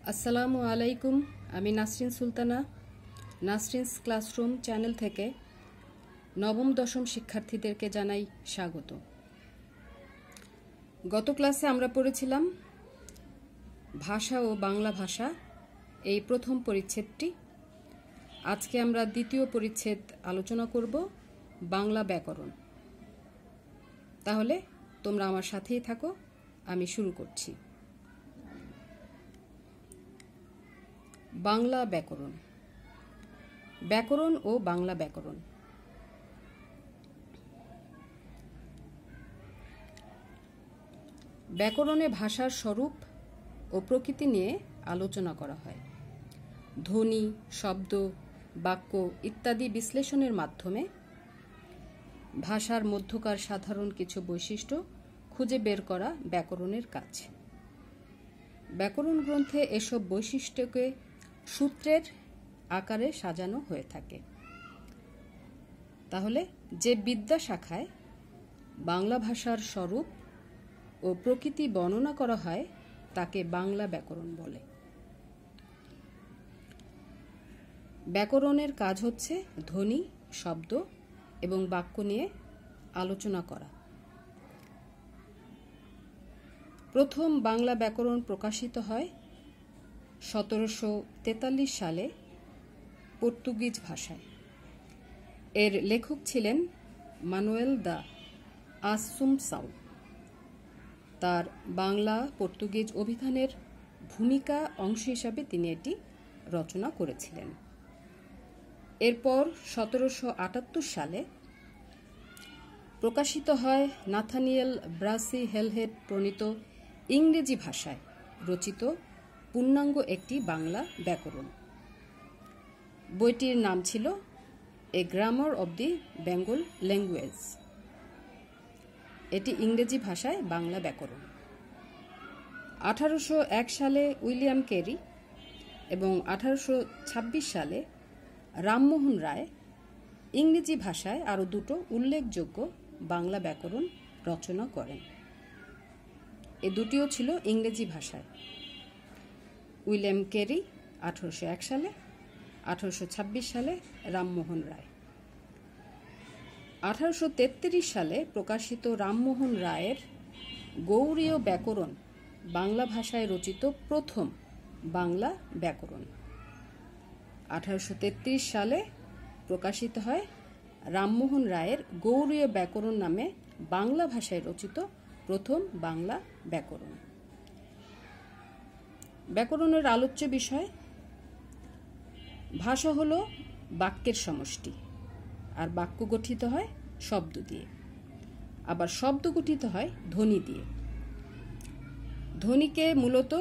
আসসালামু আলাইকুম। আমি নাসরিন সুলতানা নাসরিনস ক্লাসরুম চ্যানেল থেকে নবম দশম শিক্ষার্থীদেরকে জানাই স্বাগত। গত ক্লাসে আমরা পড়েছিলাম ভাষা ও বাংলা ভাষা এই প্রথম পরিচ্ছেদটি। আজকে আমরা দ্বিতীয় পরিচ্ছেদ আলোচনা করব, বাংলা ব্যাকরণ। তাহলে তোমরা আমার সাথেই থাকো, আমি শুরু করছি। বাংলা ব্যাকরণ। ব্যাকরণ ও বাংলা ব্যাকরণ। ব্যাকরণে ভাষার স্বরূপ ও প্রকৃতি নিয়ে আলোচনা করা হয়। ধ্বনি, শব্দ, বাক্য ইত্যাদি বিশ্লেষণের মাধ্যমে ভাষার মধ্যকার সাধারণ কিছু বৈশিষ্ট্য খুঁজে বের করা ব্যাকরণের কাজ। ব্যাকরণ গ্রন্থে এসব বৈশিষ্ট্যকে সূত্রের আকারে সাজানো হয়ে থাকে। তাহলে যে বিদ্যা শাখায় বাংলা ভাষার স্বরূপ ও প্রকৃতি বর্ণনা করা হয় তাকে বাংলা ব্যাকরণ বলে। ব্যাকরণের কাজ হচ্ছে ধ্বনি, শব্দ এবং বাক্য নিয়ে আলোচনা করা। প্রথম বাংলা ব্যাকরণ প্রকাশিত হয় 1743 সালে পর্তুগিজ ভাষায়। এর লেখক ছিলেন মানুয়েল দা আসুমসাও। তার বাংলা পর্তুগিজ অভিধানের ভূমিকা অংশ হিসাবে তিনি এটি রচনা করেছিলেন। এরপর 1778 সালে প্রকাশিত হয় নাথানিয়েল ব্রাসি হেলহেড প্রণীত ইংরেজি ভাষায় রচিত পূর্ণাঙ্গ একটি বাংলা ব্যাকরণ। বইটির নাম ছিল a grammar of the Bengal language. এটি ইংরেজি ভাষায় বাংলা ব্যাকরণ। 1801 সালে উইলিয়াম ক্যারি এবং 1826 সালে রামমোহন রায় ইংরেজি ভাষায় আরও দুটো উল্লেখযোগ্য বাংলা ব্যাকরণ রচনা করেন। এ দুটিও ছিল ইংরেজি ভাষায়। উইলিয়াম ক্যারি 1801 সালে, 1826 সালে রামমোহন রায়। 1833 সালে প্রকাশিত রামমোহন রায়ের গৌড়ীয় ব্যাকরণ বাংলা ভাষায় রচিত প্রথম বাংলা ব্যাকরণ। 1833 সালে প্রকাশিত হয় রামমোহন রায়ের গৌড়ীয় ব্যাকরণ নামে বাংলা ভাষায় রচিত প্রথম বাংলা ব্যাকরণ। ব্যাকরণের আলোচ্য বিষয়। ভাষা হলো বাক্যের সমষ্টি, আর বাক্য গঠিত হয় শব্দ দিয়ে, আবার শব্দ গঠিত হয় ধ্বনি দিয়ে। ধ্বনিকে মূলত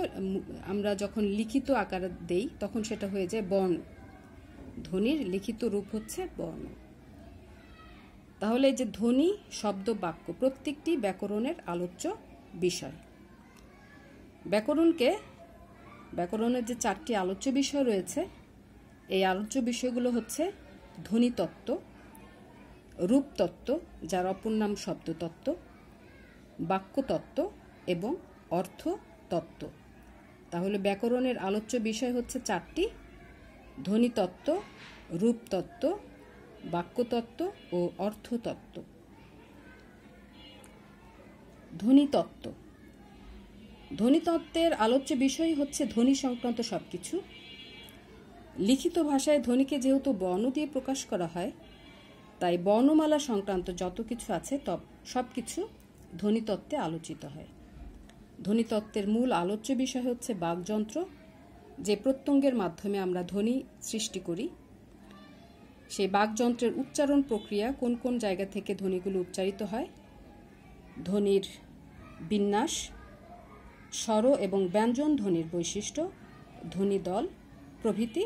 আমরা যখন লিখিত আকার দেই তখন সেটা হয়ে যায় বর্ণ। ধ্বনির লিখিত রূপ হচ্ছে বর্ণ। তাহলে যে ধ্বনি, শব্দ, বাক্য প্রত্যেকটি ব্যাকরণের আলোচ্য বিষয়। ব্যাকরণের যে 4টি আলোচ্য বিষয় রয়েছে, এই আলোচ্য বিষয়গুলো হচ্ছে ধ্বনিতত্ত্ব, রূপতত্ত্ব যার অপর নাম শব্দতত্ত্ব, বাক্যতত্ত্ব এবং অর্থতত্ত্ব। তাহলে ব্যাকরণের আলোচ্য বিষয় হচ্ছে 4টি: ধ্বনিতত্ত্ব, রূপতত্ত্ব, বাক্যতত্ত্ব ও অর্থতত্ত্ব। ধ্বনিতত্ত্ব। ধ্বনিতত্ত্বের আলোচ্য বিষয় হচ্ছে ধ্বনি সংক্রান্ত সবকিছু। লিখিত ভাষায় ধ্বনিকে যেহেতু বর্ণ দিয়ে প্রকাশ করা হয়, তাই বর্ণমালা সংক্রান্ত যত কিছু আছে সবকিছু ধ্বনিতত্ত্বে আলোচিত হয়। ধ্বনিতত্ত্বের মূল আলোচ্য বিষয় হচ্ছে বাকযন্ত্র, যে প্রত্যঙ্গের মাধ্যমে আমরা ধ্বনি সৃষ্টি করি। সেই বাকযন্ত্রের উচ্চারণ প্রক্রিয়া, কোন কোন জায়গা থেকে ধ্বনিগুলো উচ্চারিত হয়, ধ্বনির বিন্যাস, স্বর এবং ব্যঞ্জন ধ্বনির বৈশিষ্ট্য, ধ্বনিদল প্রভৃতি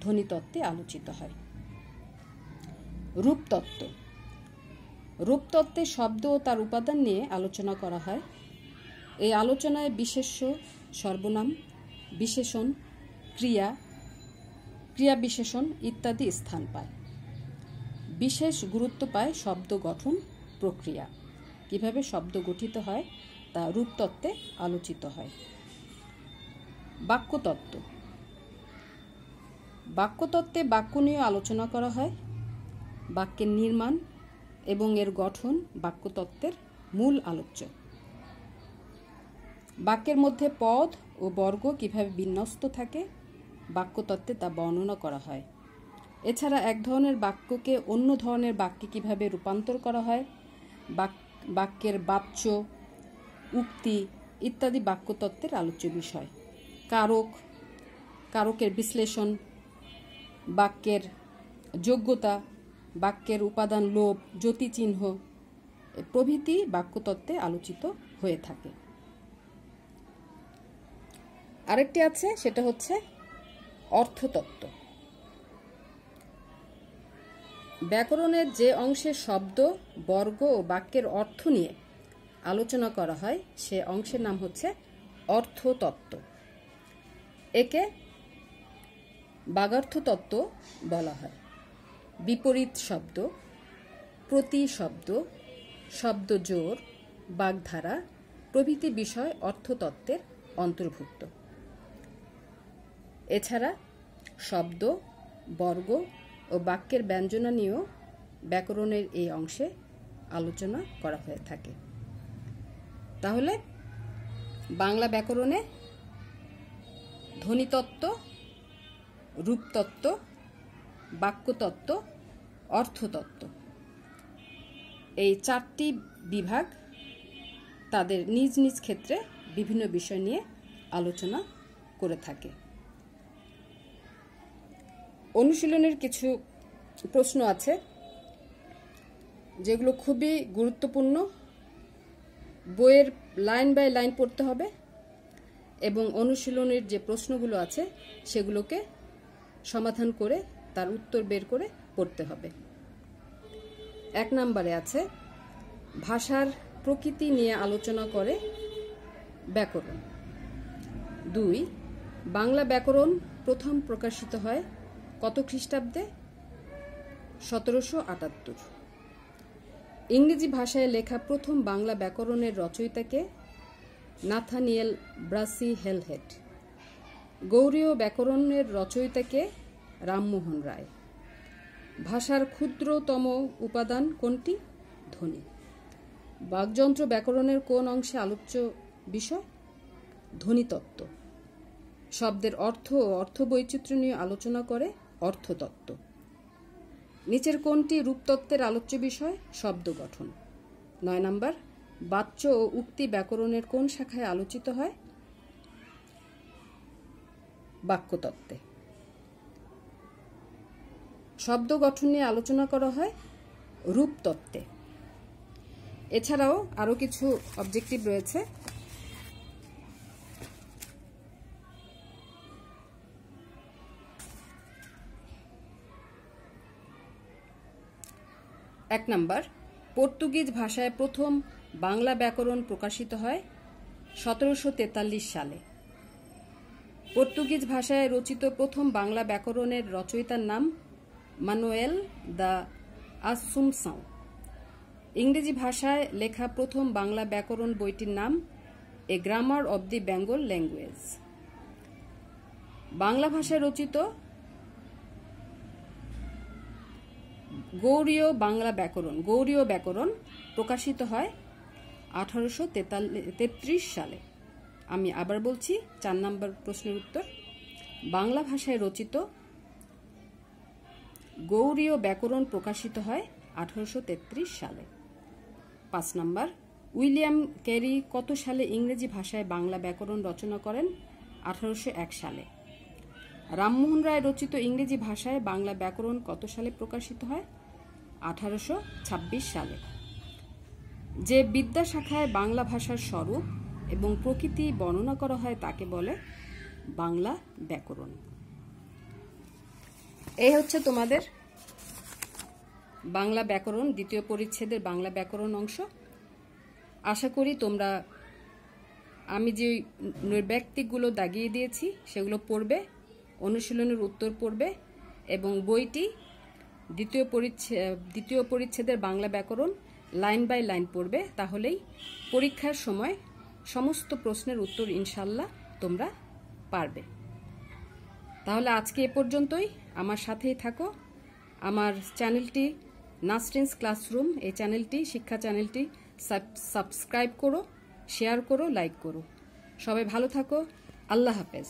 ধ্বনিতত্ত্বে আলোচিত হয়। রূপতত্ত্ব। রূপতত্ত্বে শব্দ ও তার উপাদান নিয়ে আলোচনা করা হয়। এই আলোচনায় বিশেষ্য, সর্বনাম, বিশেষণ, ক্রিয়া বিশেষণ ইত্যাদি স্থান পায়। বিশেষ গুরুত্ব পায় শব্দ গঠন প্রক্রিয়া। কিভাবে শব্দ গঠিত হয় তা রূপতত্ত্বে আলোচিত হয়। বাক্যতত্ত্ব। বাক্যতত্ত্বে বাক্য নিয়ে আলোচনা করা হয়। বাক্যের নির্মাণ এবং এর গঠন বাক্যতত্ত্বের মূল আলোচ্য। বাক্যের মধ্যে পদ ও বর্গ কিভাবে বিন্যস্ত থাকে বাক্যতত্ত্বে তা বর্ণনা করা হয়। এছাড়া এক ধরনের বাক্যকে অন্য ধরনের বাক্যে কিভাবে রূপান্তর করা হয়, বাক্যের বাচ্য, উক্তি ইত্যাদি বাক্যতত্ত্বের আলোচ্য বিষয়। কারকের বিশ্লেষণ, বাক্যের যোগ্যতা, বাক্যের উপাদান লোপ, যতিচিহ্ন প্রভৃতি বাক্যতত্ত্বে আলোচিত হয়ে থাকে। আরেকটি আছে, সেটা হচ্ছে অর্থতত্ত্ব। ব্যাকরণের যে অংশে শব্দ, বর্গ ও বাক্যের অর্থ নিয়ে আলোচনা করা হয় সে অংশের নাম হচ্ছে অর্থতত্ত্ব। একে বাগার্থতত্ত্ব বলা হয়। বিপরীত শব্দ, প্রতিশব্দ, শব্দজোড়, বাগধারা প্রভৃতি বিষয় অর্থতত্ত্বের অন্তর্ভুক্ত। এছাড়া শব্দ, বর্গ ও বাক্যের ব্যঞ্জনা নিয়েও ব্যাকরণের এই অংশে আলোচনা করা হয়ে থাকে। তাহলে বাংলা ব্যাকরণে ধ্বনিতত্ত্ব, রূপতত্ত্ব, বাক্যতত্ত্ব, অর্থতত্ত্ব এই চারটি বিভাগ তাদের নিজ নিজ ক্ষেত্রে বিভিন্ন বিষয় নিয়ে আলোচনা করে থাকে। অনুশীলনের কিছু প্রশ্ন আছে যেগুলো খুবই গুরুত্বপূর্ণ। বইয়ের লাইন বাই লাইন পড়তে হবে এবং অনুশীলনের যে প্রশ্নগুলো আছে সেগুলোকে সমাধান করে তার উত্তর বের করে পড়তে হবে। 1 নম্বরে আছে ভাষার প্রকৃতি নিয়ে আলোচনা করে ব্যাকরণ। 2 বাংলা ব্যাকরণ প্রথম প্রকাশিত হয় কত খ্রিস্টাব্দে? 1778। ইংরেজি ভাষায় লেখা প্রথম বাংলা ব্যাকরণের রচয়িতাকে? Nathaniel Brassey Halhed. গৌড়ীয় ব্যাকরণের রচয়িতাকে? রামমোহন রায়। ভাষার ক্ষুদ্রতম উপাদান কোনটি? ধ্বনি। বাকযন্ত্র ব্যাকরণের কোন অংশে আলোচ্য বিষয়? ধ্বনিতত্ত্ব। শব্দের অর্থ ও অর্থবৈচিত্র্য নিয়ে আলোচনা করে অর্থতত্ত্ব। নিচের কোনটি রূপতত্ত্বের আলোচ্য বিষয়? শব্দ গঠন। 9 নম্বর বাচ্য ও উক্তি ব্যাকরণের কোন শাখায় আলোচিত হয়? বাক্যতত্ত্বে। শব্দ গঠন নিয়ে আলোচনা করা হয় রূপতত্ত্বে। এছাড়াও আরো কিছু অবজেক্টিভ রয়েছে। এক নম্বর পর্তুগিজ ভাষায় প্রথম বাংলা ব্যাকরণ প্রকাশিত হয় 1743 সালে। পর্তুগিজ ভাষায় রচিত প্রথম বাংলা ব্যাকরণের রচয়িতার নাম মানুয়েল দা আসুমসাও। ইংরেজি ভাষায় লেখা প্রথম বাংলা ব্যাকরণ বইটির নাম a grammar of the Bengal language. বাংলা ভাষায় রচিত গৌড়ীয় বাংলা ব্যাকরণ, গৌড়ীয় ব্যাকরণ প্রকাশিত হয় 1833 সালে। আমি আবার বলছি 4 নম্বর প্রশ্নের উত্তর। বাংলা ভাষায় রচিত গৌড়ীয় ব্যাকরণ প্রকাশিত হয় 1833 সালে। 5 নম্বর উইলিয়াম ক্যারি কত সালে ইংরেজি ভাষায় বাংলা ব্যাকরণ রচনা করেন? 1801 সালে। রামমোহন রায় রচিত ইংরেজি ভাষায় বাংলা ব্যাকরণ কত সালে প্রকাশিত হয়? 1826 সালে। যে বিদ্যাশাখায় বাংলা ভাষার স্বরূপ এবং প্রকৃতি বর্ণনা করা হয় তাকে বলে বাংলা ব্যাকরণ। এই হচ্ছে তোমাদের বাংলা ব্যাকরণ দ্বিতীয় পরিচ্ছেদের বাংলা ব্যাকরণ অংশ। আশা করি তোমরা আমি যে নৈর্ব্যক্তিকগুলো দাগিয়ে দিয়েছি সেগুলো পড়বে, অনুশীলনের উত্তর পড়বে এবং বইটি দ্বিতীয় পরিচ্ছেদের বাংলা ব্যাকরণ লাইন বাই লাইন পড়বে। তাহলেই পরীক্ষার সময় সমস্ত প্রশ্নের উত্তর ইনশাল্লাহ তোমরা পারবে। তাহলে আজকে এ পর্যন্তই। আমার সাথেই থাকো। আমার চ্যানেলটি নাসরিনস ক্লাসরুম, এই চ্যানেলটি, শিক্ষা চ্যানেলটি সাবস্ক্রাইব করো, শেয়ার করো, লাইক করো। সবাই ভালো থাকো। আল্লাহ হাফেজ।